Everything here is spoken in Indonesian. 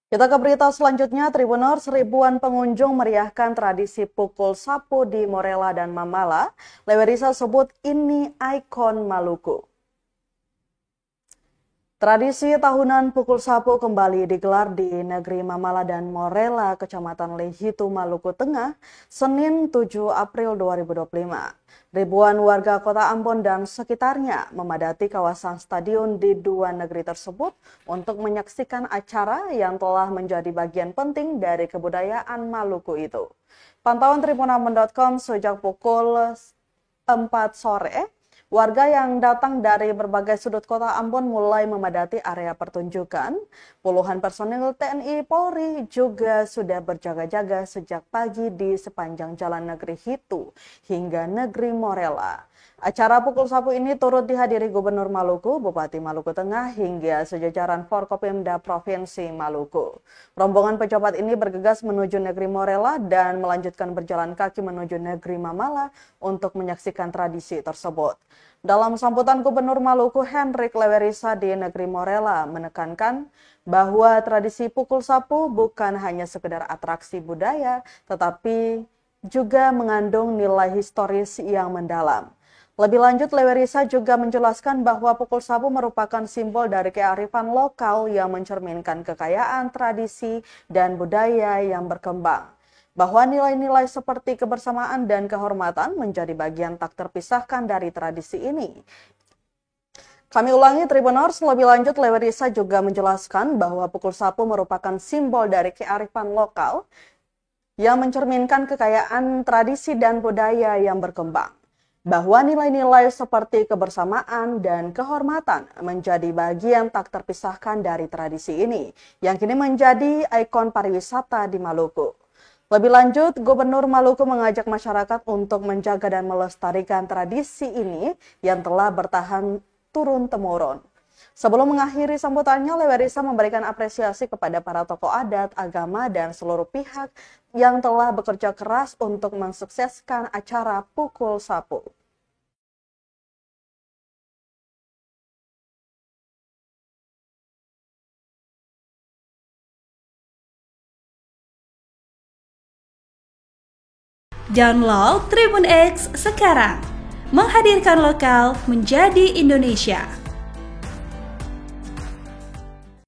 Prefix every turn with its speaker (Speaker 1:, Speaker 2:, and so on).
Speaker 1: Kita ke berita selanjutnya, Tribuners, ribuan pengunjung meriahkan tradisi pukul sapu di Morella dan Mamala. Lewerisa sebut ini ikon Maluku. Tradisi tahunan pukul sapu kembali digelar di negeri Mamala dan Morella, Kecamatan Lehitu, Maluku Tengah, Senin 7 April 2025. Ribuan warga kota Ambon dan sekitarnya memadati kawasan stadion di dua negeri tersebut untuk menyaksikan acara yang telah menjadi bagian penting dari kebudayaan Maluku itu. Pantauan tribunambon.com sejak pukul 4 sore, warga yang datang dari berbagai sudut kota Ambon mulai memadati area pertunjukan. Puluhan personil TNI Polri juga sudah berjaga-jaga sejak pagi di sepanjang jalan negeri Hitu hingga negeri Morella. Acara pukul sapu ini turut dihadiri Gubernur Maluku, Bupati Maluku Tengah, hingga sejajaran Forkopimda Provinsi Maluku. Rombongan pejabat ini bergegas menuju negeri Morella dan melanjutkan berjalan kaki menuju negeri Mamala untuk menyaksikan tradisi tersebut. Dalam sambutan Gubernur Maluku Hendrik Lewerisa di negeri Morella menekankan bahwa tradisi pukul sapu bukan hanya sekedar atraksi budaya, tetapi juga mengandung nilai historis yang mendalam. Lebih lanjut, Lewerisa juga menjelaskan bahwa pukul sapu merupakan simbol dari kearifan lokal yang mencerminkan kekayaan, tradisi, dan budaya yang berkembang. Bahwa nilai-nilai seperti kebersamaan dan kehormatan menjadi bagian tak terpisahkan dari tradisi ini. Kami ulangi Tribuners, lebih lanjut Lewerisa juga menjelaskan bahwa pukul sapu merupakan simbol dari kearifan lokal yang mencerminkan kekayaan, tradisi, dan budaya yang berkembang. Bahwa nilai-nilai seperti kebersamaan dan kehormatan menjadi bagian tak terpisahkan dari tradisi ini, yang kini menjadi ikon pariwisata di Maluku. Lebih lanjut, Gubernur Maluku mengajak masyarakat untuk menjaga dan melestarikan tradisi ini yang telah bertahan turun-temurun. Sebelum mengakhiri sambutannya, Lewerisa memberikan apresiasi kepada para tokoh adat, agama, dan seluruh pihak yang telah bekerja keras untuk mensukseskan acara pukul sapu.
Speaker 2: Download Tribun X sekarang, menghadirkan lokal menjadi Indonesia.